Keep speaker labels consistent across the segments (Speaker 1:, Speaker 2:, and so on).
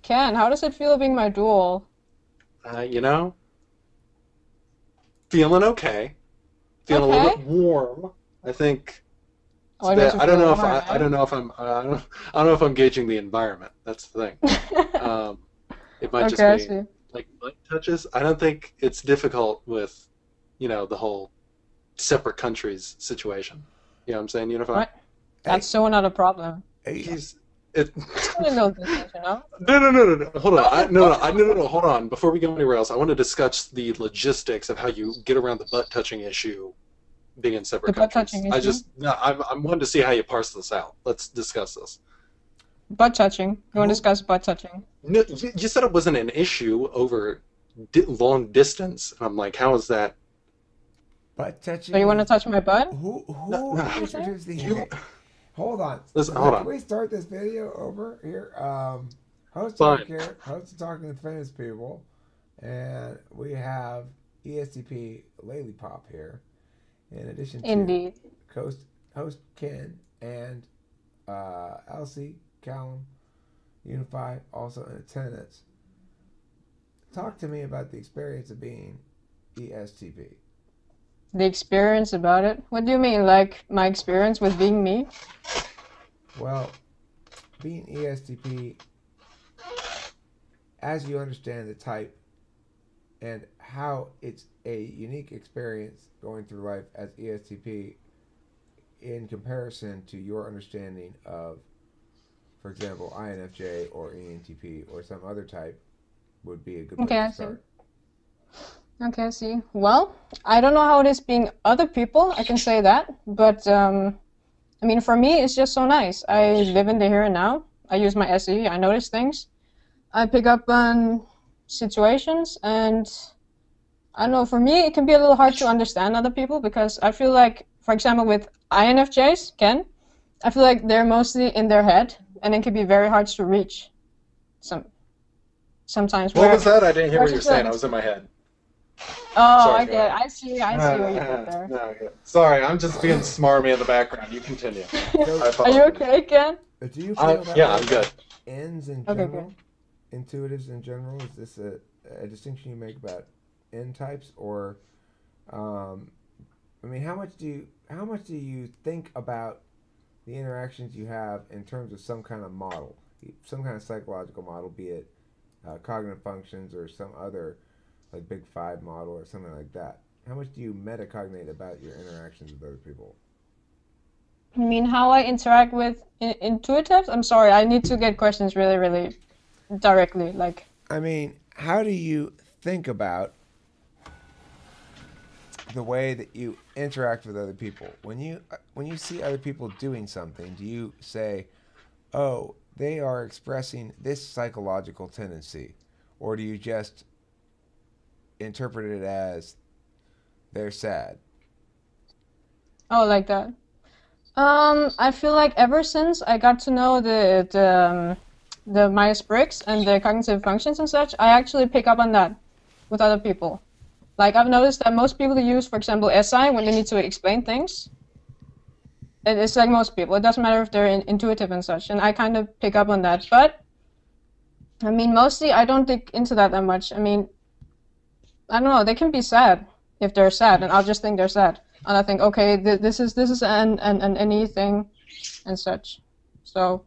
Speaker 1: Ken, how does it feel being my duel?
Speaker 2: You know, feeling okay. Feeling a little
Speaker 1: Okay.
Speaker 2: bit warm. I think it's
Speaker 1: Oh, it makes
Speaker 2: bad.
Speaker 1: you
Speaker 2: I don't
Speaker 1: feel
Speaker 2: know if
Speaker 1: warm,
Speaker 2: I
Speaker 1: eh?
Speaker 2: don't know if I don't know if I'm gauging the environment. That's the thing. Um, it might just
Speaker 1: Okay, I
Speaker 2: be
Speaker 1: see.
Speaker 2: like light touches. I don't think it's difficult with, the whole separate countries situation. You know what I'm saying? Unify.
Speaker 1: What? That's
Speaker 3: Hey,
Speaker 1: so not a problem.
Speaker 3: hey,
Speaker 2: He's it.
Speaker 1: It's only a little distance, you know?
Speaker 2: No, no, no, no, no. Hold on.
Speaker 1: No,
Speaker 2: No,
Speaker 1: no,
Speaker 2: no,
Speaker 1: no,
Speaker 2: no, no,
Speaker 1: no.
Speaker 2: no. Hold on. Before we go anywhere else, I want to discuss the logistics of how you get around the butt touching issue being in separate
Speaker 1: The butt
Speaker 2: countries.
Speaker 1: touching issue.
Speaker 2: No, I'm wanting to see how you parse this out. Let's discuss this.
Speaker 1: Butt touching. You want to
Speaker 3: who?
Speaker 1: discuss butt touching?
Speaker 2: No, you said it wasn't an issue over long distance, and I'm like, how is that?
Speaker 3: Butt
Speaker 1: So
Speaker 3: touching
Speaker 1: you want to
Speaker 3: is
Speaker 1: touch my butt?
Speaker 2: No,
Speaker 3: who
Speaker 2: no.
Speaker 1: You saying?
Speaker 3: introduced the
Speaker 2: You
Speaker 3: hey, hold on.
Speaker 2: listen. Hold
Speaker 3: Can
Speaker 2: on.
Speaker 3: we start this video over here? Host talk
Speaker 2: Fine.
Speaker 3: here. Host talking with famous people, and we have ESTP Lady Pop here, in addition to
Speaker 1: Indeed.
Speaker 3: host Ken and Elsie Callum Unify also in attendance. Talk to me about the experience of being ESTP.
Speaker 1: The experience about it? What do you mean? Like my experience with being me?
Speaker 3: Well, being ESTP, as you understand the type and how it's a unique experience going through life as ESTP in comparison to your understanding of, for example, INFJ or ENTP or some other type would be a good
Speaker 1: Okay,
Speaker 3: place to
Speaker 1: I see.
Speaker 3: start.
Speaker 1: Okay, I see. Well, I don't know how it is being other people, I can say that. But I mean, for me, it's just so nice. I live in the here and now. I use my SE. I notice things. I pick up on situations, and I don't know, for me, it can be a little hard to understand other people because I feel like, for example, with INFJs, Ken, I feel like they're mostly in their head, and it can be very hard to reach some sometimes.
Speaker 2: What
Speaker 1: Where
Speaker 2: was that? I didn't hear
Speaker 1: where I
Speaker 2: what you were
Speaker 1: just feel like
Speaker 2: saying. I
Speaker 1: it's
Speaker 2: was in my head.
Speaker 1: oh,
Speaker 2: Sorry.
Speaker 1: I
Speaker 2: Go
Speaker 1: get,
Speaker 2: ahead.
Speaker 1: I see what you did there.
Speaker 2: No, okay. Sorry, I'm just being smarmy in the background. You continue.
Speaker 3: So,
Speaker 2: I
Speaker 1: Are you
Speaker 2: apologize.
Speaker 1: okay, Ken?
Speaker 3: do you feel that
Speaker 2: Yeah,
Speaker 3: way
Speaker 2: I'm good.
Speaker 3: about ends in
Speaker 1: Okay,
Speaker 3: general?
Speaker 1: good.
Speaker 3: Intuitives in general? Is this a distinction you make about N types, or um, I mean, how much do you think about the interactions you have in terms of some kind of model, some kind of psychological model, be it cognitive functions or some other like Big Five model or something like that? How much do you metacognate about your interactions with other people?
Speaker 1: I mean, how I interact with intuitives? I'm sorry, I need to get questions really, really directly. Like,
Speaker 3: I mean, how do you think about the way that you interact with other people when you see other people doing something? Do you say, oh, they are expressing this psychological tendency, or do you just interpret it as they're sad?
Speaker 1: oh, like that. I feel like ever since I got to know the Myers-Briggs and the cognitive functions and such, I actually pick up on that with other people. Like I've noticed that most people use, for example, SI when they need to explain things. It's like most people. It doesn't matter if they're intuitive and such, and I kind of pick up on that. But I mean, mostly I don't dig into that much. I mean, I don't know. They can be sad if they're sad, and I'll just think they're sad, and I think, okay, this is an any thing, and such. So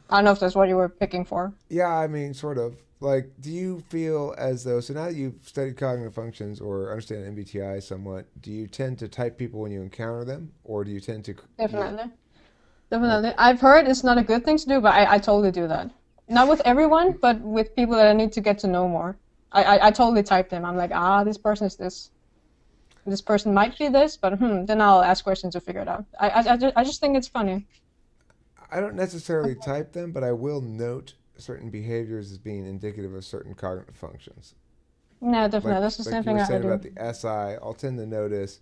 Speaker 1: I don't know if that's what you were picking for.
Speaker 3: Yeah, I mean, sort of. Like, do you feel as though, so now that you've studied cognitive functions or understand MBTI somewhat, do you tend to type people when you encounter them, or do you tend to,
Speaker 1: Definitely,
Speaker 3: like,
Speaker 1: definitely. I've heard it's not a good thing to do, but I totally do that. Not with everyone, but with people that I need to get to know more. I totally type them. I'm like, this person is this. This person might be this, but then I'll ask questions to figure it out. I just think it's funny.
Speaker 3: I don't necessarily type them, but I will note certain behaviors as being indicative of certain cognitive functions.
Speaker 1: Yeah,
Speaker 3: Like
Speaker 1: definitely. That's the
Speaker 3: like
Speaker 1: same
Speaker 3: you
Speaker 1: thing
Speaker 3: were
Speaker 1: I
Speaker 3: saying
Speaker 1: do.
Speaker 3: about the SI, I'll tend to notice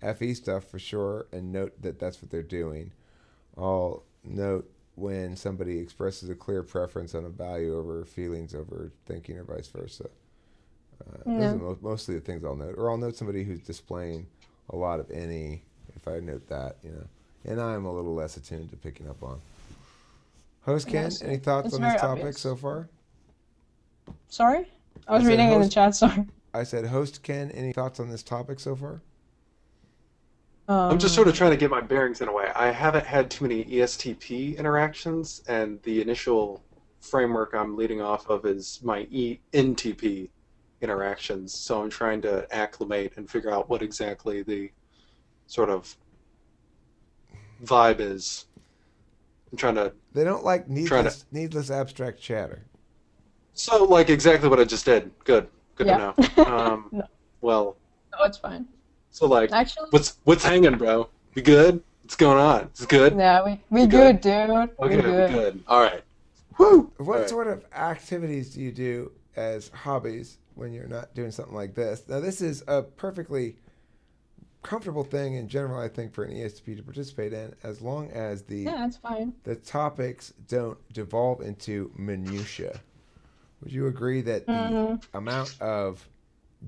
Speaker 3: FE stuff for sure and note that that's what they're doing. I'll note when somebody expresses a clear preference on a value over feelings over thinking or vice versa. Those are
Speaker 1: Yeah.
Speaker 3: mostly the things I'll note. Or I'll note somebody who's displaying a lot of any, if I note that. And I'm a little less attuned to picking up on. Host Ken,
Speaker 1: Yes,
Speaker 3: any thoughts
Speaker 1: it's
Speaker 3: on this
Speaker 1: very
Speaker 3: topic
Speaker 1: obvious.
Speaker 3: so far?
Speaker 1: Sorry? I
Speaker 3: I
Speaker 1: was
Speaker 3: said
Speaker 1: reading in the
Speaker 3: host.
Speaker 1: chat, sorry.
Speaker 3: I said host Ken, any thoughts on this topic so far?
Speaker 2: I'm just sort of
Speaker 1: Um,
Speaker 2: trying to get my bearings in a way. I haven't had too many ESTP interactions, and the initial framework I'm leading off of is my ENTP interactions. So I'm trying to acclimate and figure out what exactly the sort of vibe is. I'm
Speaker 3: They don't like
Speaker 2: trying to.
Speaker 3: needless abstract chatter.
Speaker 2: So like exactly what I just did. Good to
Speaker 1: yeah.
Speaker 2: know. Um,
Speaker 1: No,
Speaker 2: well,
Speaker 1: no, it's fine.
Speaker 2: so like,
Speaker 1: Actually,
Speaker 2: what's hanging, bro? We good? What's going on? It's good.
Speaker 1: yeah, we
Speaker 2: We good?
Speaker 1: good, dude. We
Speaker 2: Okay, we
Speaker 1: good.
Speaker 2: good. All right. Woo! All
Speaker 3: What
Speaker 2: right.
Speaker 3: sort of activities do you do as hobbies when you're not doing something like this? Now, this is a perfectly comfortable thing in general, I think, for an ESTP to participate in, as long as
Speaker 1: Yeah, it's fine.
Speaker 3: the topics don't devolve into minutia. Would you agree that the
Speaker 1: hmm
Speaker 3: amount of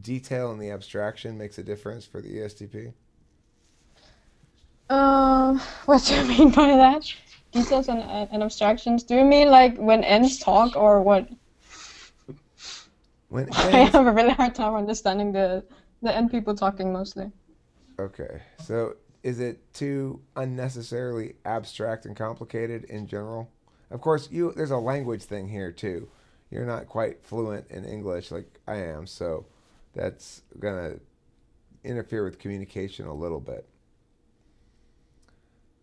Speaker 3: detail in the abstraction makes a difference for the ESTP?
Speaker 1: What do you mean by that? Details and abstractions? Do you mean like when ends talk or what?
Speaker 3: When
Speaker 1: I
Speaker 3: ends,
Speaker 1: have a really hard time understanding the end people talking mostly.
Speaker 3: okay, so is it too unnecessarily abstract and complicated in general? Of course, there's a language thing here too. You're not quite fluent in English like I am, so that's gonna interfere with communication a little bit.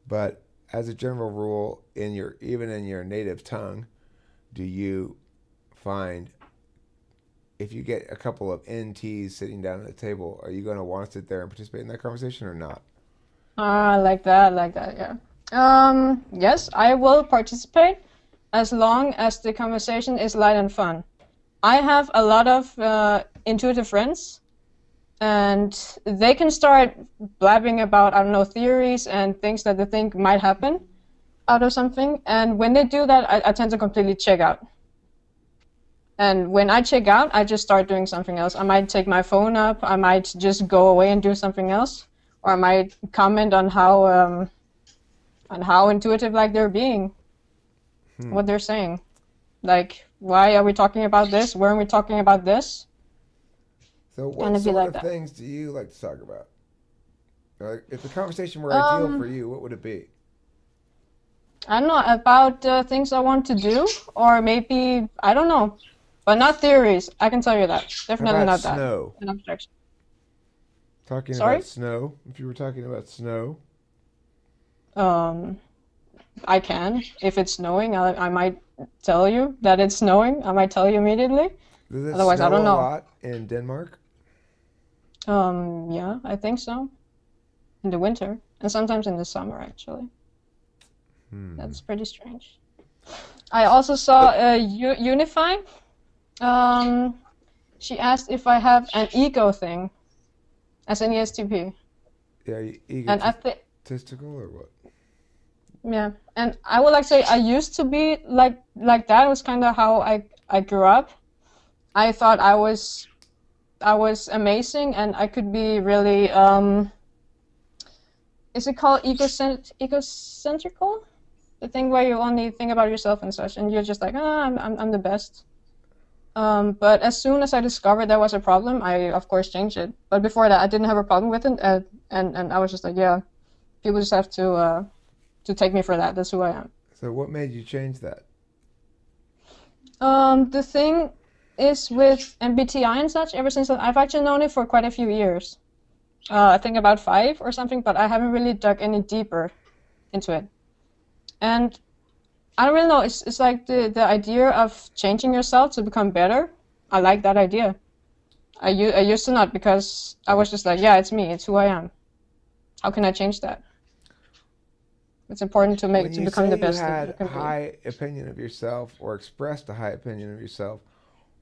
Speaker 3: But as a general rule, even in your native tongue, do you find if you get a couple of NTs sitting down at the table, are you going to want to sit there and participate in that conversation or not?
Speaker 1: Ah, like that, yeah. Yes, I will participate as long as the conversation is light and fun. I have a lot of intuitive friends, and they can start blabbing about, I don't know, theories and things that they think might happen out of something. And when they do that, I tend to completely check out. And when I check out, I just start doing something else. I might take my phone up. I might just go away and do something else, or I might comment on how intuitive like they're being,
Speaker 3: Hmm.
Speaker 1: what they're saying. Like, why are we talking about this? Weren't we talking about this?
Speaker 3: So,
Speaker 1: Kind
Speaker 3: what
Speaker 1: of be
Speaker 3: sort
Speaker 1: like
Speaker 3: of
Speaker 1: that.
Speaker 3: things do you like to talk about? If the conversation were ideal for
Speaker 1: Um,
Speaker 3: you, what would it be?
Speaker 1: I don't know about things I want to do, or maybe I don't know, but not theories. I can tell you that.
Speaker 3: How
Speaker 1: Definitely
Speaker 3: about
Speaker 1: not that.
Speaker 3: snow?
Speaker 1: An abstraction.
Speaker 3: Talking about
Speaker 1: Sorry.
Speaker 3: snow. If you were talking about snow,
Speaker 1: Um, I can. If it's snowing, I might tell you that it's snowing. I might tell you immediately.
Speaker 3: does it
Speaker 1: Otherwise, I
Speaker 3: snow
Speaker 1: don't
Speaker 3: a
Speaker 1: know.
Speaker 3: lot in Denmark?
Speaker 1: Yeah, I think so. In the winter, and sometimes in the summer, actually.
Speaker 3: Hmm.
Speaker 1: That's pretty strange. I also saw Unify. Um, she asked if I have an ego thing as an ESTP,
Speaker 3: Yeah, you
Speaker 1: and I think
Speaker 3: egotistical or what?
Speaker 1: yeah, and I would like to say I used to be like that. It was kind of how I grew up. I thought I was amazing, and I could be really is it called egocentrical? The thing where you only think about yourself and such, and you're just like, ah, I'm the best. But as soon as I discovered there was a problem, I of course changed it. But before that, I didn't have a problem with it, and I was just like, yeah, people just have to take me for that. That's who I am.
Speaker 3: So, what made you change that?
Speaker 1: The thing is with MBTI and such, ever since I've actually known it for quite a few years. I think about 5 or something, but I haven't really dug any deeper into it. And I don't really know. It's like the idea of changing yourself to become better. I like that idea. I used to not because I was just like, yeah, it's me. It's who I am. How can I change that? It's important
Speaker 3: When
Speaker 1: to
Speaker 3: you
Speaker 1: become the
Speaker 3: say you
Speaker 1: best that you
Speaker 3: had
Speaker 1: can
Speaker 3: a
Speaker 1: be.
Speaker 3: high opinion of yourself or expressed a high opinion of yourself,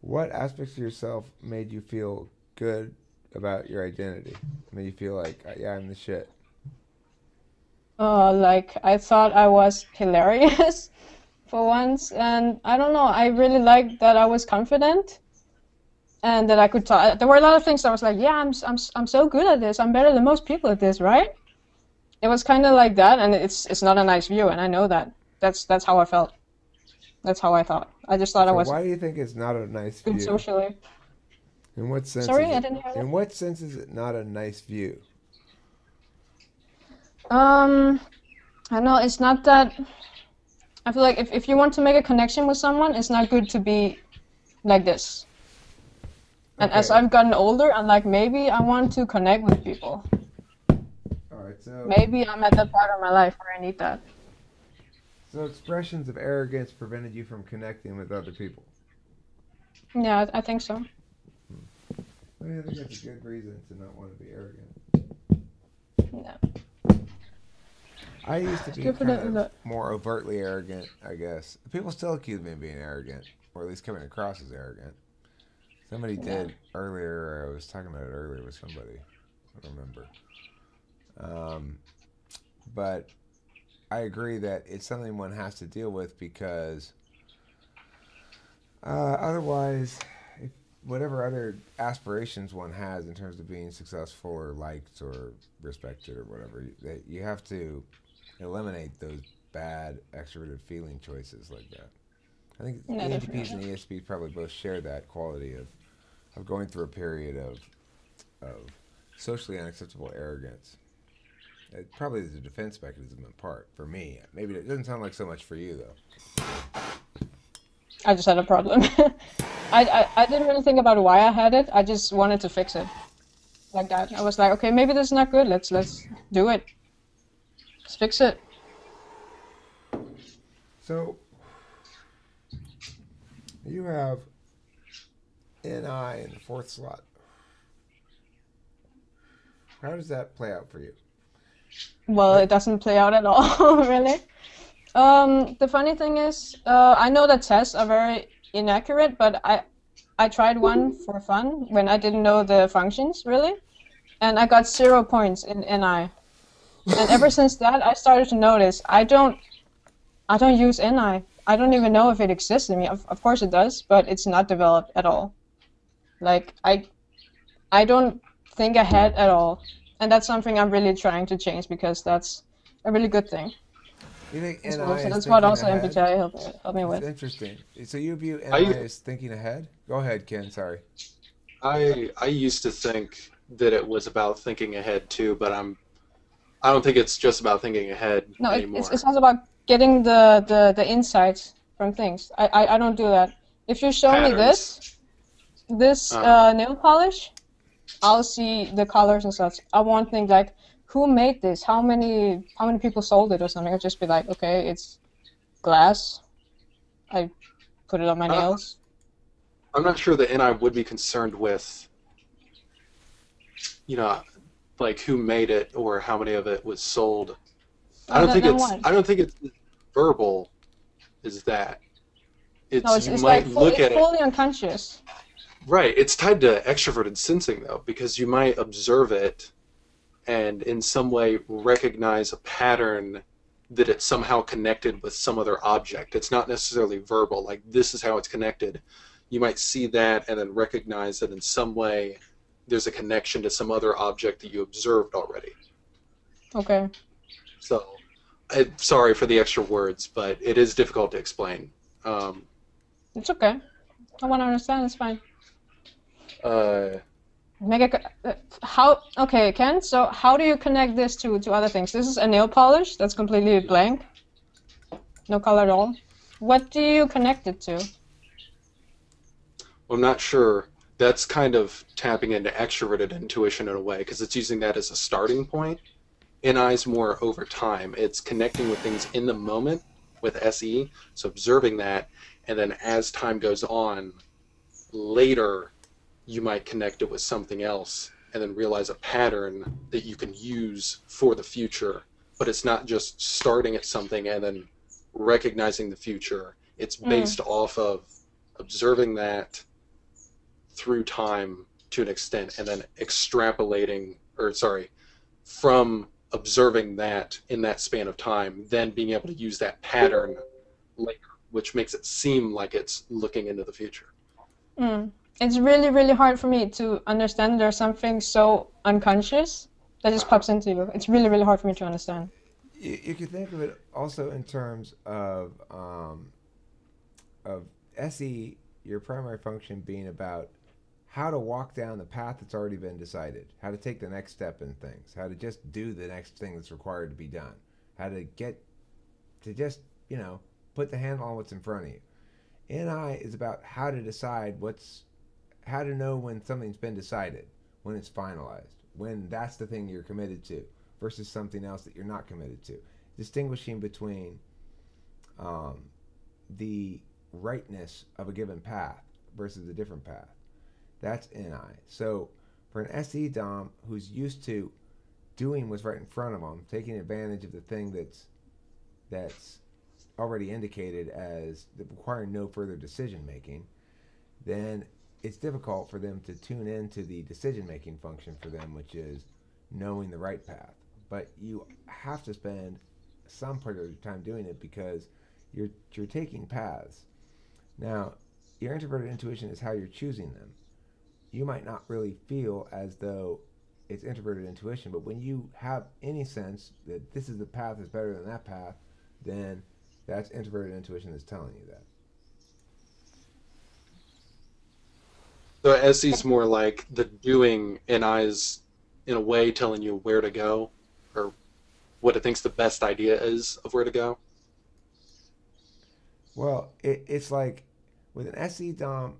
Speaker 3: what aspects of yourself made you feel good about your identity? Made you feel like, yeah, I'm the shit.
Speaker 1: Like I thought I was hilarious for once, and I don't know. I really liked that I was confident and that I could talk. There were a lot of things I was like, yeah, I'm so good at this. I'm better than most people at this, right? It was kind of like that, and it's not a nice view, and I know that. That's how I felt. That's how I thought. I just thought I
Speaker 3: So
Speaker 1: was
Speaker 3: why do you think it's not a nice
Speaker 1: good
Speaker 3: view?
Speaker 1: socially.
Speaker 3: In what sense
Speaker 1: Sorry,
Speaker 3: is
Speaker 1: I
Speaker 3: it?
Speaker 1: didn't hear that.
Speaker 3: In what sense is it not a nice view?
Speaker 1: Um, I don't know. It's not that. I feel like if you want to make a connection with someone, it's not good to be like this. And as
Speaker 3: Okay.
Speaker 1: I've gotten older, I'm like, maybe I want to connect with people.
Speaker 3: All right.
Speaker 1: Maybe I'm at that part of my life where I need that.
Speaker 3: So expressions of arrogance prevented you from connecting with other people.
Speaker 1: Yeah, I think so.
Speaker 3: I mean, I think that's a good reason to not want to be arrogant.
Speaker 1: Yeah.
Speaker 3: I used to
Speaker 1: It's
Speaker 3: be
Speaker 1: good for
Speaker 3: kind of
Speaker 1: the
Speaker 3: more overtly arrogant, I guess. People still accuse me of being arrogant, or at least coming across as arrogant. Somebody
Speaker 1: yeah.
Speaker 3: did earlier. I was talking about it earlier with somebody. I don't remember. But I agree that it's something one has to deal with because otherwise, if whatever other aspirations one has in terms of being successful or liked or respected or whatever, that you have to eliminate those bad extroverted feeling choices like that. I think
Speaker 1: Yeah,
Speaker 3: ENTPs
Speaker 1: definitely.
Speaker 3: and ESPs probably both share that quality of going through a period of socially unacceptable arrogance. It probably is a defense mechanism in part for me. Maybe it doesn't sound like so much for you though.
Speaker 1: I just had a problem. I didn't really think about why I had it. I just wanted to fix it like that. I was like, okay, maybe this is not good. Let's do it. Let's fix it.
Speaker 3: So you have NI in the fourth slot. How does that play out for you?
Speaker 1: Well,
Speaker 3: I,
Speaker 1: it doesn't play out at all, really. The funny thing is, I know that tests are very inaccurate, but I tried one for fun when I didn't know the functions really, and I got 0 points in NI. And ever since that, I started to notice I don't use NI. I don't even know if it exists in me. Of course it does, but it's not developed at all. Like I don't think ahead at all, and that's something I'm really trying to change because that's a really good thing
Speaker 3: you think
Speaker 1: as well.
Speaker 3: NI
Speaker 1: So
Speaker 3: is
Speaker 1: that's what
Speaker 3: thinking
Speaker 1: also
Speaker 3: ahead?
Speaker 1: MBTI helped me
Speaker 3: It's
Speaker 1: with.
Speaker 3: interesting. So you view NI
Speaker 2: I
Speaker 3: as thinking ahead? Go ahead, Ken. Sorry.
Speaker 2: I used to think that it was about thinking ahead too, but I don't think it's just about thinking ahead
Speaker 1: No, it's
Speaker 2: anymore.
Speaker 1: also about getting the insights from things. I don't do that. If you show me
Speaker 2: Patterns.
Speaker 1: this
Speaker 2: Uh,
Speaker 1: nail polish, I'll see the colors and such. I won't think like who made this, how many people sold it or something. I'll just be like, okay, it's glass. I put it on my
Speaker 2: I,
Speaker 1: nails.
Speaker 2: I'm not sure that NI would be concerned with, you know, like who made it or how many of it was sold.
Speaker 1: Oh, then what?
Speaker 2: I don't think it's verbal is that.
Speaker 1: No,
Speaker 2: It's
Speaker 1: it's
Speaker 2: you
Speaker 1: it's
Speaker 2: might
Speaker 1: like
Speaker 2: look
Speaker 1: it's
Speaker 2: at it.
Speaker 1: fully unconscious.
Speaker 2: Right, it's tied to extroverted sensing though, because you might observe it and in some way recognize a pattern that it's somehow connected with some other object. It's not necessarily verbal, like this is how it's connected. You might see that and then recognize that in some way there's a connection to some other object that you observed already.
Speaker 1: Okay,
Speaker 2: So, sorry for the extra words, but it is difficult to explain. Um,
Speaker 1: it's okay. I want to understand. It's fine.
Speaker 2: uh,
Speaker 1: How? Okay, Ken. So how do you connect this to other things? This is a nail polish that's completely blank, no color at all. What do you connect it to?
Speaker 2: I'm not sure. That's kind of tapping into extroverted intuition in a way because it's using that as a starting point. NI's more over time. It's connecting with things in the moment with SE, so observing that, and then as time goes on, later you might connect it with something else and then realize a pattern that you can use for the future. But it's not just starting at something and then recognizing the future. It's
Speaker 1: Mm.
Speaker 2: based off of observing that through time to an extent and then extrapolating, or sorry, from observing that in that span of time, then being able to use that pattern later, which makes it seem like it's looking into the future.
Speaker 1: Mm. It's really, really hard for me to understand there's something so unconscious that just
Speaker 2: Uh-huh.
Speaker 1: pops into you. It's really, really hard for me to understand.
Speaker 3: You can think of it also in terms of of SE, your primary function being about how to walk down the path that's already been decided, how to take the next step in things, how to just do the next thing that's required to be done, how to get to just, put the handle on what's in front of you. NI is about how to decide how to know when something's been decided, when it's finalized, when that's the thing you're committed to versus something else that you're not committed to. Distinguishing between the rightness of a given path versus a different path. That's NI. So for an SE Dom who's used to doing what's right in front of them, taking advantage of the thing that's already indicated as requiring no further decision making, then it's difficult for them to tune into the decision making function for them, which is knowing the right path. But you have to spend some part of your time doing it because you're taking paths. Now, your introverted intuition is how you're choosing them. You might not really feel as though it's introverted intuition, but when you have any sense that this is the path that's better than that path, then that's introverted intuition that's telling you that.
Speaker 2: So SE's more like the doing, and I's in a way telling you where to go, or what it thinks the best idea is of where to go.
Speaker 3: Well, it's like with an SE Dom,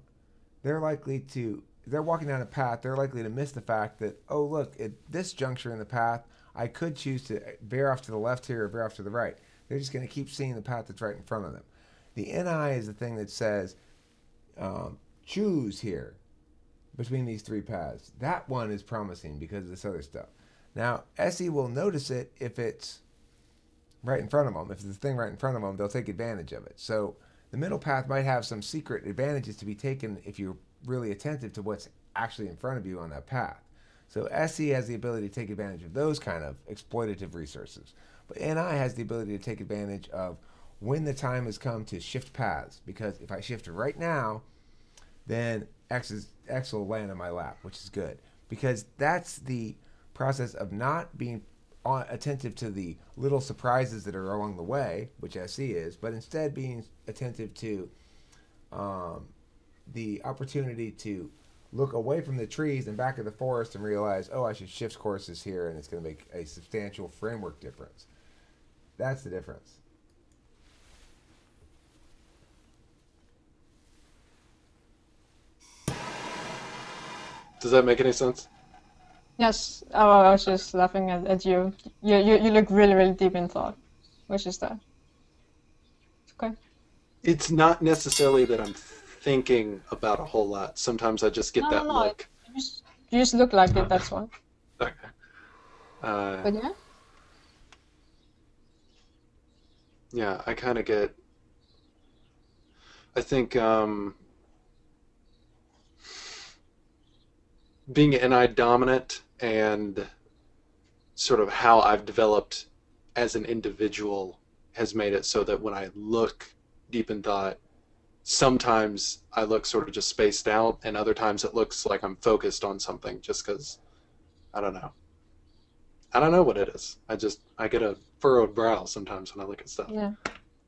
Speaker 3: they're walking down a path, they're likely to miss the fact that, oh, look, at this juncture in the path, I could choose to veer off to the left here or veer off to the right. They're just going to keep seeing the path that's right in front of them. The NI is the thing that says, choose here between these three paths. That one is promising because of this other stuff. Now, SE will notice it if it's right in front of them. If there's a thing right in front of them, they'll take advantage of it. So the middle path might have some secret advantages to be taken if you're really attentive to what's actually in front of you on that path. So SE has the ability to take advantage of those kind of exploitative resources. But NI has the ability to take advantage of when the time has come to shift paths. Because if I shift right now, then X will land on my lap, which is good. Because that's the process of not being attentive to the little surprises that are along the way, which SE is, but instead being attentive to the opportunity to look away from the trees and back of the forest and realize, oh, I should shift courses here, and it's going to make a substantial framework difference. That's the difference.
Speaker 2: Does that make any sense?
Speaker 1: Yes. Oh, I was just laughing at you. You look really, really deep in thought. Which is that? Okay.
Speaker 2: It's not necessarily that I'm thinking about a whole lot. Sometimes I just get
Speaker 1: No,
Speaker 2: that
Speaker 1: no, no.
Speaker 2: look.
Speaker 1: You just look like it, that's why.
Speaker 2: Okay.
Speaker 1: But yeah?
Speaker 2: Yeah, I kind of get. I think being NI dominant and sort of how I've developed as an individual has made it so that when I look deep in thought, sometimes I look sort of just spaced out, and other times it looks like I'm focused on something just because, I don't know. I don't know what it is. I get a furrowed brow sometimes when I look at stuff.
Speaker 1: Yeah.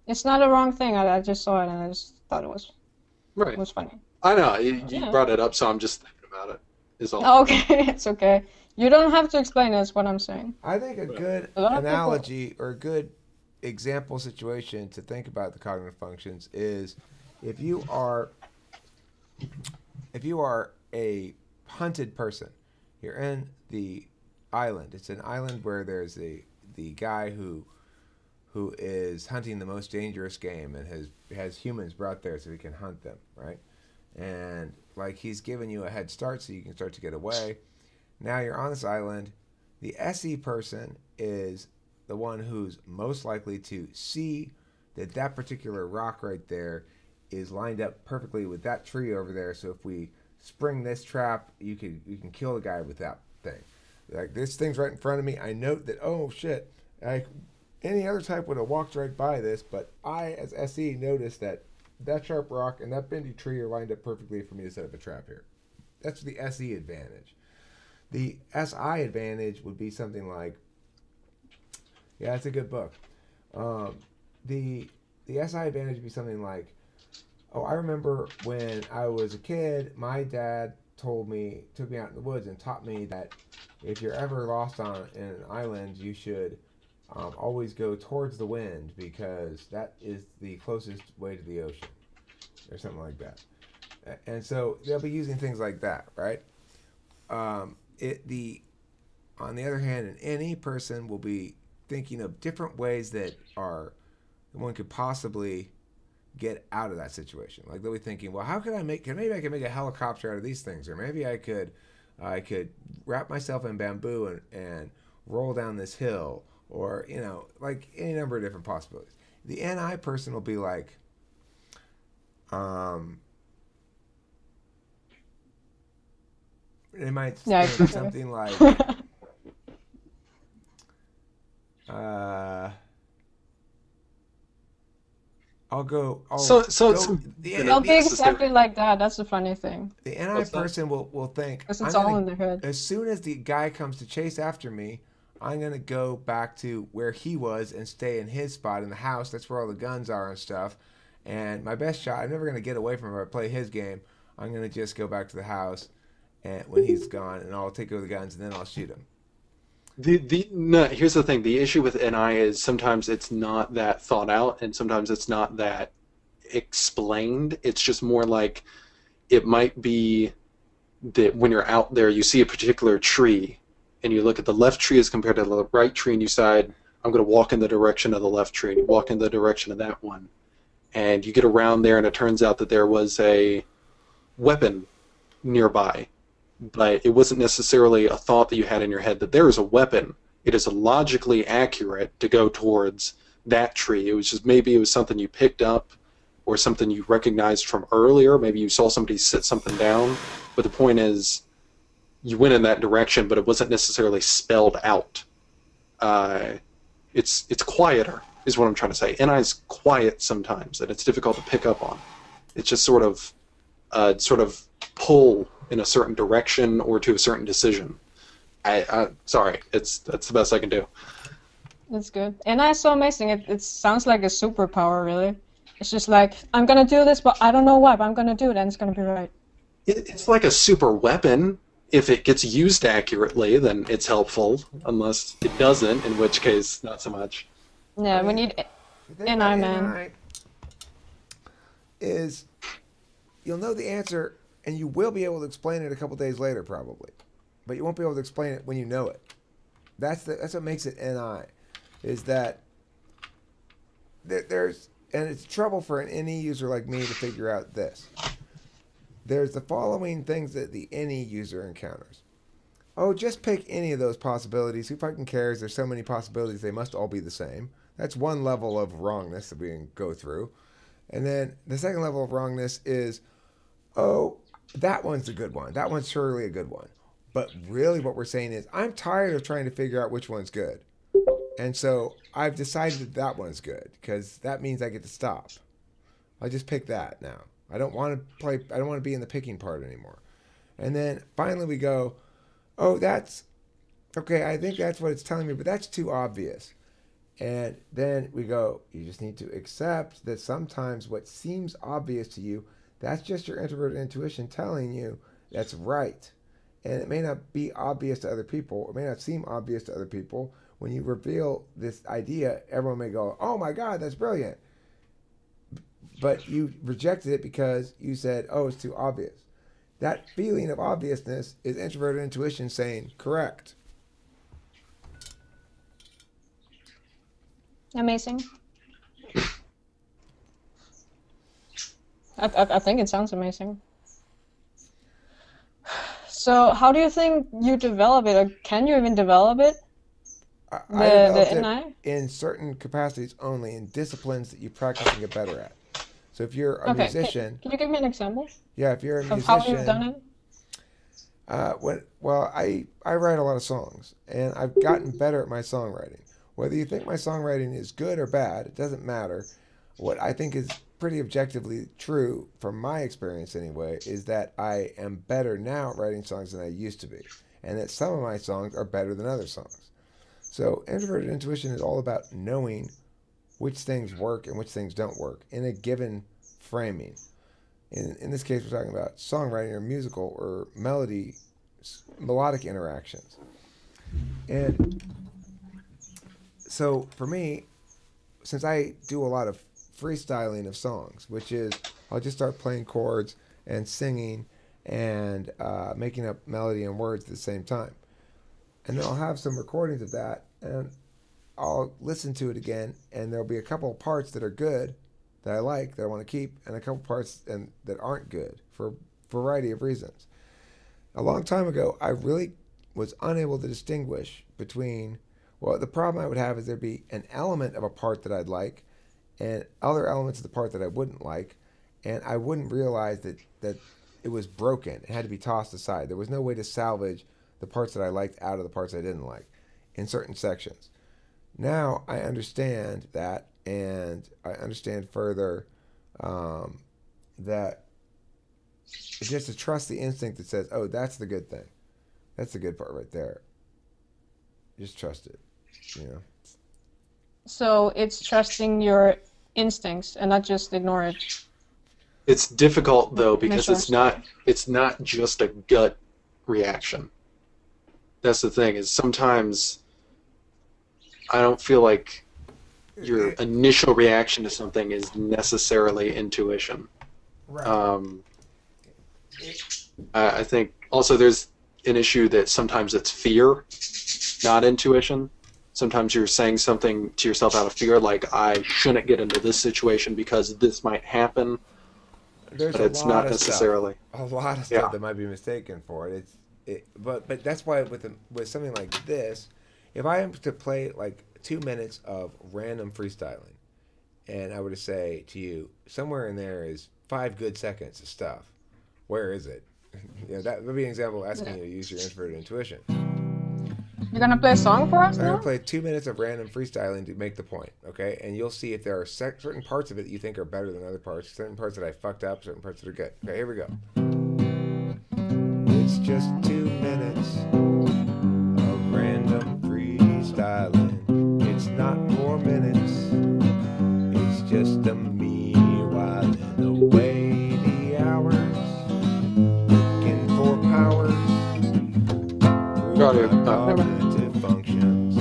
Speaker 1: It's not a wrong thing. I just saw it and I just thought it was funny.
Speaker 2: I know. You
Speaker 1: Yeah.
Speaker 2: brought it up, so I'm just thinking about it, is all.
Speaker 1: Oh, okay, it's okay. You don't have to explain it, is what I'm saying.
Speaker 3: I think a good
Speaker 1: A lot of
Speaker 3: analogy or a good example situation to think about the cognitive functions is if you are a hunted person, you're in the island. It's an island where there's the guy who is hunting the most dangerous game and has humans brought there so he can hunt them, right? And like he's given you a head start so you can start to get away. Now you're on this island. The SE person is the one who's most likely to see that particular rock right there is lined up perfectly with that tree over there. So if we spring this trap, you can kill the guy with that thing. Like this thing's right in front of me. I note that, oh shit, any other type would have walked right by this, but I, as SE, noticed that sharp rock and that bendy tree are lined up perfectly for me to set up a trap here. That's the SE advantage. The SI advantage would be something like, yeah, it's a good book. The SI advantage would be something like, Oh, I remember when I was a kid, my dad took me out in the woods and taught me that if you're ever lost on in an island, you should always go towards the wind because that is the closest way to the ocean, or something like that. And so they'll be using things like that, right? It the On the other hand, any person will be thinking of different ways that are one could possibly get out of that situation. Like they'll be thinking, well, how can I make? Maybe I can make a helicopter out of these things, or maybe I could wrap myself in bamboo and roll down this hill, or like any number of different possibilities. The NI person will be like, um, they might
Speaker 1: Yeah,
Speaker 3: think
Speaker 1: exactly.
Speaker 3: something like, uh, I'll
Speaker 2: So it's
Speaker 3: go.
Speaker 1: It'll be
Speaker 2: necessary.
Speaker 1: exactly like that. That's the funny thing.
Speaker 3: The NI
Speaker 2: What's that?
Speaker 3: person will think,
Speaker 1: Because it's
Speaker 3: I'm
Speaker 1: all
Speaker 3: gonna
Speaker 1: in their head.
Speaker 3: as soon as the guy comes to chase after me, I'm gonna go back to where he was and stay in his spot in the house. That's where all the guns are and stuff. And my best shot, I'm never gonna get away from him or play his game. I'm gonna just go back to the house and when he's gone, and I'll take over the guns and then I'll shoot him.
Speaker 2: The no, here's the thing. The issue with NI is sometimes it's not that thought out, and sometimes it's not that explained. It's just more like it might be that when you're out there, you see a particular tree, and you look at the left tree as compared to the right tree, and you decide, I'm going to walk in the direction of the left tree, and you walk in the direction of that one. And you get around there, and it turns out that there was a weapon nearby, but it wasn't necessarily a thought that you had in your head that there is a weapon. It is logically accurate to go towards that tree. It was just maybe it was something you picked up or something you recognized from earlier. Maybe you saw somebody sit something down. But the point is, you went in that direction, but it wasn't necessarily spelled out. Uh, it's quieter, is what I'm trying to say. NI is quiet sometimes, and it's difficult to pick up on. It's just sort of pull in a certain direction or to a certain decision. Sorry, that's the best I can do.
Speaker 1: It's good. And it's so amazing. It sounds like a superpower, really. It's just like, I'm gonna do this, but I don't know why, but I'm gonna do it and it's gonna be right.
Speaker 2: It's like a super weapon. If it gets used accurately, then it's helpful. Unless it doesn't, in which case, not so much.
Speaker 1: Yeah,
Speaker 3: I
Speaker 1: we
Speaker 3: mean,
Speaker 1: need
Speaker 3: the thing
Speaker 1: an
Speaker 3: about
Speaker 1: Eye Man.
Speaker 3: NI is you'll know the answer and you will be able to explain it a couple days later probably, but you won't be able to explain it when you know it. That's what makes it NI, is that there's and it's trouble for an NE user like me to figure out this. There's the following things that the NE user encounters. Oh, just pick any of those possibilities. Who fucking cares? There's so many possibilities. They must all be the same. That's one level of wrongness that we can go through. And then the second level of wrongness is, oh, that one's a good one. That one's surely a good one. But really what we're saying is, I'm tired of trying to figure out which one's good. And so I've decided that that one's good because that means I get to stop. I'll just pick that now. I don't want to be in the picking part anymore. And then finally we go, oh, that's okay. I think that's what it's telling me, but that's too obvious. And then we go, you just need to accept that sometimes what seems obvious to you, that's just your introverted intuition telling you that's right. And it may not be obvious to other people. It may not seem obvious to other people. When you reveal this idea, everyone may go, oh my God, that's brilliant. But you rejected it because you said, oh, it's too obvious. That feeling of obviousness is introverted intuition saying, correct.
Speaker 1: Amazing. I think it sounds amazing. So, how do you think you develop it, or can you even develop it?
Speaker 3: I
Speaker 1: The
Speaker 3: developed it
Speaker 1: NI?
Speaker 3: in certain capacities only, in disciplines that you practice and get better at. So if you're a
Speaker 1: Okay,
Speaker 3: musician,
Speaker 1: can you give me an example
Speaker 3: yeah, if you're a
Speaker 1: of how you've done
Speaker 3: musician,
Speaker 1: it?
Speaker 3: I write a lot of songs, and I've gotten better at my songwriting. Whether you think my songwriting is good or bad, it doesn't matter. What I think is pretty objectively true, from my experience anyway, is that I am better now at writing songs than I used to be, and that some of my songs are better than other songs. So introverted intuition is all about knowing which things work and which things don't work in a given framing. In this case, we're talking about songwriting or musical or melodic interactions. And so for me, since I do a lot of freestyling of songs, which is I'll just start playing chords and singing and making up melody and words at the same time. And then I'll have some recordings of that, and I'll listen to it again, and there'll be a couple of parts that are good, that I like, that I want to keep, and a couple parts that aren't good for a variety of reasons. A long time ago, I really was unable to distinguish between, well, the problem I would have is there'd be an element of a part that I'd like and other elements of the part that I wouldn't like, and I wouldn't realize that it was broken. It had to be tossed aside. There was no way to salvage the parts that I liked out of the parts I didn't like in certain sections. Now I understand that, and I understand further that it's just to trust the instinct that says, oh, that's the good thing. That's the good part right there. Just trust it, you know.
Speaker 1: So it's trusting your instincts and not just ignore it.
Speaker 2: It's difficult though because
Speaker 1: Sure.
Speaker 2: it's not just a gut reaction. That's the thing, is sometimes I don't feel like your initial reaction to something is necessarily intuition.
Speaker 3: Right.
Speaker 2: I think also there's an issue that sometimes it's fear, not intuition. Sometimes you're saying something to yourself out of fear, like I shouldn't get into this situation because this might happen.
Speaker 3: There's
Speaker 2: But
Speaker 3: a
Speaker 2: it's
Speaker 3: lot
Speaker 2: not
Speaker 3: of
Speaker 2: necessarily.
Speaker 3: stuff, a lot of stuff that might be mistaken for it. But that's why with something like this, if I am to play like 2 minutes of random freestyling, and I were to say to you, somewhere in there is 5 good seconds of stuff. Where is it? You know, that would be an example of asking you to use your introverted intuition.
Speaker 1: You're gonna play a song for us
Speaker 3: I'm
Speaker 1: now?
Speaker 3: going to play 2 minutes of random freestyling to make the point, okay? And you'll see if there are certain parts of it that you think are better than other parts, certain parts that I fucked up, certain parts that are good. Okay, here we go. It's just 2 minutes of random freestyling. It's not 4 minutes. It's just a me whiling away the hours, looking for powers
Speaker 2: Got it.
Speaker 3: through my cognitive functions.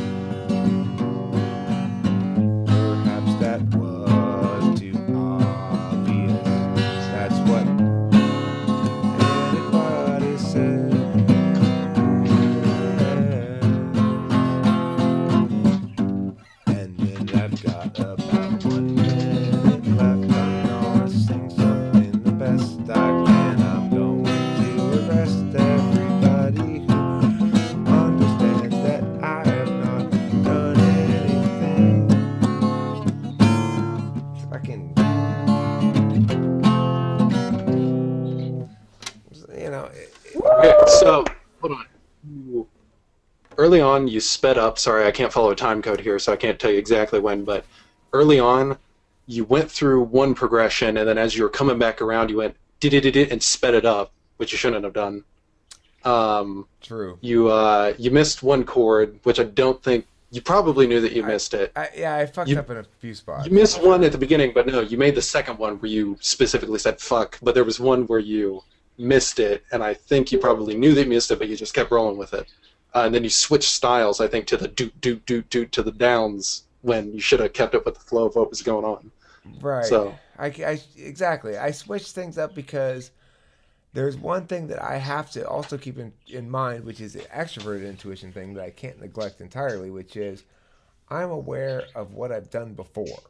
Speaker 3: Perhaps that was too obvious. That's what anybody says. And then I've got about 1 minute left. I'm gonna sing something the best I can. I'm going to arrest everybody who understands that I have not done anything. I can, you know,
Speaker 2: Okay, so hold on. Early on, you sped up. Sorry, I can't follow a time code here, so I can't tell you exactly when. But early on, you went through one progression, and then as you were coming back around, you went did and sped it up, which you shouldn't have done.
Speaker 3: true.
Speaker 2: You missed one chord, which I don't think you probably knew that you missed it.
Speaker 3: I fucked up in a few spots.
Speaker 2: You missed one at the beginning, but no, you made the second one where you specifically said fuck. But there was one where you missed it, and I think you probably knew that you missed it, but you just kept rolling with it. And then you switched styles, I think, to the doot doot doot doot to the downs when you should have kept up with the flow of what was going on.
Speaker 3: Right.
Speaker 2: So
Speaker 3: Exactly. I switched things up because there's one thing that I have to also keep in mind, which is the extroverted intuition thing that I can't neglect entirely, which is I'm aware of what I've done before.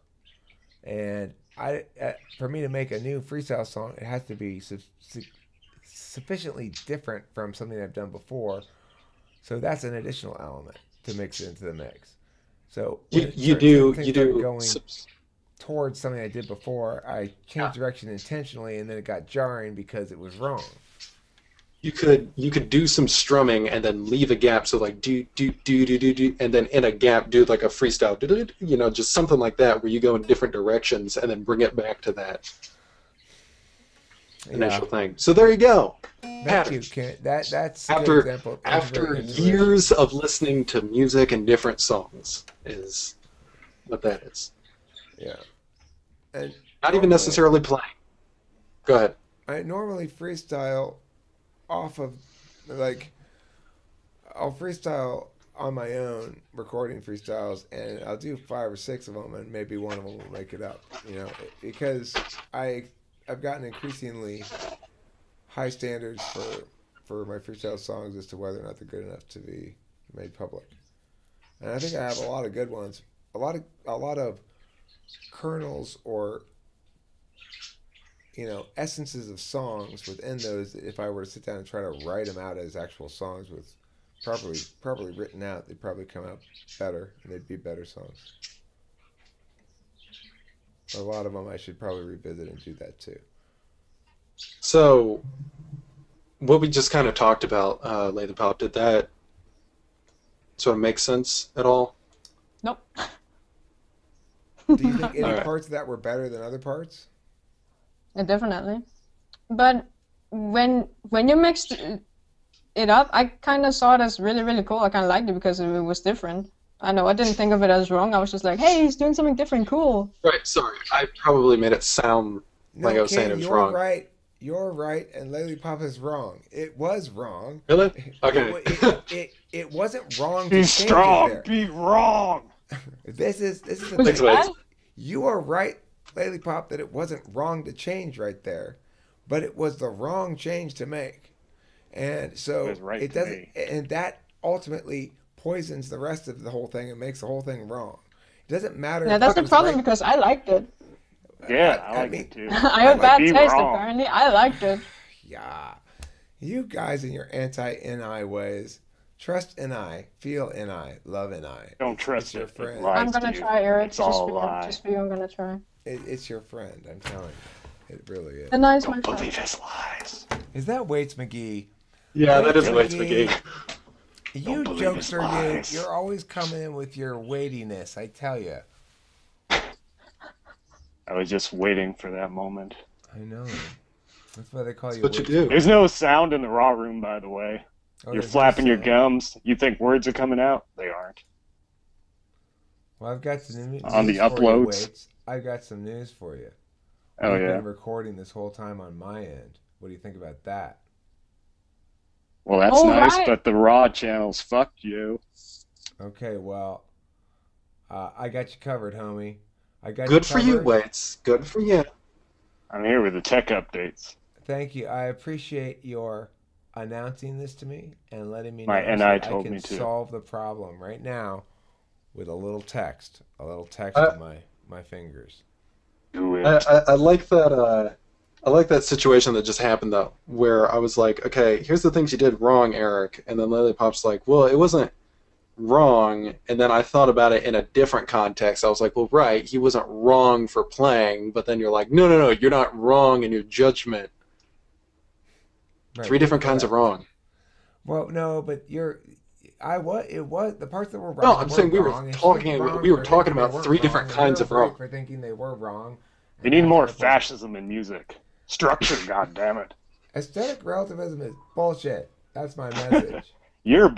Speaker 3: And for me to make a new freestyle song, it has to be sufficiently different from something I've done before. So that's an additional element to mix into the mix. So
Speaker 2: you do
Speaker 3: going towards something I did before, I changed direction intentionally, and then it got jarring because it was wrong.
Speaker 2: You could do some strumming and then leave a gap, so like do do do do do do, and then in a gap do like a freestyle, you know, just something like that where you go in different directions and then bring it back to that initial thing. So there you go.
Speaker 3: Thank you, Kent. That's a good
Speaker 2: After
Speaker 3: example of
Speaker 2: after
Speaker 3: introverted intuition.
Speaker 2: years of listening to music and different songs is what that is.
Speaker 3: Yeah. And
Speaker 2: Not even necessarily playing. Go ahead.
Speaker 3: I normally freestyle off of like I'll freestyle on my own, recording freestyles, and I'll do 5 or 6 of them, and maybe one of them will make it up. You know, because I've gotten increasingly high standards for my freestyle songs as to whether or not they're good enough to be made public. And I think I have a lot of good ones, a lot of kernels or essences of songs within those that if I were to sit down and try to write them out as actual songs with properly written out, they'd probably come out better and they'd be better songs. A lot of them I should probably revisit and do that too.
Speaker 2: So, what we just kind of talked about, Lathan Pop, did that sort of make sense at all?
Speaker 1: Nope.
Speaker 3: Do you think any
Speaker 2: Alright.
Speaker 3: parts of that were better than other parts?
Speaker 1: Definitely. But when you mixed it up, I kind of saw it as really, really cool. I kind of liked it because it was different. I know I didn't think of it as wrong. I was just like, hey, he's doing something different, cool.
Speaker 2: Right, sorry. I probably made it sound like I was saying it was
Speaker 3: you're
Speaker 2: wrong.
Speaker 3: right. You're right, and Lily Pop is wrong. It was wrong.
Speaker 2: Really? Okay.
Speaker 3: It wasn't wrong to
Speaker 4: Be
Speaker 3: change
Speaker 4: strong,
Speaker 3: it there.
Speaker 4: be wrong.
Speaker 3: This is the
Speaker 1: Was
Speaker 3: thing.
Speaker 1: it bad?
Speaker 3: You are right, Lily Pop, that it wasn't wrong to change right there, but it was the wrong change to make, and so
Speaker 4: It was right
Speaker 3: it
Speaker 4: to
Speaker 3: doesn't,
Speaker 4: me.
Speaker 3: and that ultimately poisons the rest of the whole thing and makes the whole thing wrong. It doesn't matter.
Speaker 1: Yeah,
Speaker 3: if
Speaker 1: that's
Speaker 3: it
Speaker 1: the
Speaker 3: was
Speaker 1: problem
Speaker 3: right.
Speaker 1: because I liked it.
Speaker 4: Yeah, I like
Speaker 3: mean,
Speaker 4: it too.
Speaker 1: I have
Speaker 3: might
Speaker 1: bad
Speaker 4: be
Speaker 1: taste,
Speaker 4: wrong.
Speaker 1: apparently. I liked it.
Speaker 3: Yeah, you guys in your anti-NI ways. Trust NI, feel NI, love NI.
Speaker 4: Don't
Speaker 3: It's
Speaker 4: trust
Speaker 3: your
Speaker 4: it. It
Speaker 3: friend.
Speaker 4: lies
Speaker 1: I'm gonna
Speaker 4: to you.
Speaker 1: try, Eric.
Speaker 4: It's all a lie.
Speaker 1: Just for you, I'm gonna try.
Speaker 3: It's your friend. I'm telling you, it really is.
Speaker 1: The nice my
Speaker 4: Don't
Speaker 1: friend.
Speaker 4: believe his lies.
Speaker 3: Is that Waits McGee?
Speaker 2: Yeah, that is
Speaker 3: Waits
Speaker 2: Waits McGee.
Speaker 3: You
Speaker 4: believe his
Speaker 3: jokester,
Speaker 4: lies.
Speaker 3: you're always coming in with your weightiness. I tell you.
Speaker 4: I was just waiting for that moment.
Speaker 3: I know. That's why they call you.
Speaker 2: That's what you
Speaker 3: Waits.
Speaker 2: do.
Speaker 4: There's no sound in the raw room, by the way.
Speaker 3: Oh,
Speaker 4: You're
Speaker 3: there's no
Speaker 4: flapping your
Speaker 3: sound.
Speaker 4: gums. You think words are coming out? They aren't.
Speaker 3: Well, I've got some news
Speaker 4: On the
Speaker 3: for you,
Speaker 4: uploads.
Speaker 3: Waits. I've got some news for you.
Speaker 4: Oh,
Speaker 3: We've
Speaker 4: yeah.
Speaker 3: been recording this whole time on my end. What do you think about that?
Speaker 4: Well, that's
Speaker 1: All
Speaker 4: nice,
Speaker 1: right.
Speaker 4: but the raw channels fucked you.
Speaker 3: Okay, well, I got you covered, homie. I got
Speaker 2: Good for you,
Speaker 3: covered.
Speaker 2: Waits. Good for you.
Speaker 4: I'm here with the tech updates.
Speaker 3: Thank you. I appreciate your announcing this to me and letting me know
Speaker 4: My
Speaker 3: so
Speaker 4: NI
Speaker 3: that I
Speaker 4: told
Speaker 3: can
Speaker 4: me to.
Speaker 3: solve the problem right now with a little text
Speaker 2: Uh,
Speaker 3: to my fingers.
Speaker 4: Do it.
Speaker 2: I like that. I like that situation that just happened though, where I was like, okay, here's the things you did wrong, Eric, and then Lily Pop's like, well, it wasn't wrong, and then I thought about it in a different context. I was like, well, right, he wasn't wrong for playing, but then you're like, no, you're not wrong in your judgment.
Speaker 3: Right,
Speaker 2: 3 different
Speaker 3: you're
Speaker 2: kinds of
Speaker 3: correct.
Speaker 2: wrong.
Speaker 3: Well, no, but it was the parts that were
Speaker 2: No,
Speaker 3: wrong.
Speaker 2: I'm saying we were
Speaker 3: wrong, and she
Speaker 2: talking-
Speaker 3: was wrong
Speaker 2: we were
Speaker 3: for
Speaker 2: talking
Speaker 3: thinking they
Speaker 2: about
Speaker 3: weren't
Speaker 2: 3
Speaker 3: wrong,
Speaker 2: different
Speaker 3: and
Speaker 2: kinds
Speaker 3: you're
Speaker 2: of wrong.
Speaker 3: right for thinking they were wrong.
Speaker 4: We
Speaker 3: and
Speaker 4: need
Speaker 3: that's
Speaker 4: more
Speaker 3: my point.
Speaker 4: fascism in music. Structure, goddammit.
Speaker 3: Aesthetic relativism is bullshit. That's my message.
Speaker 4: You're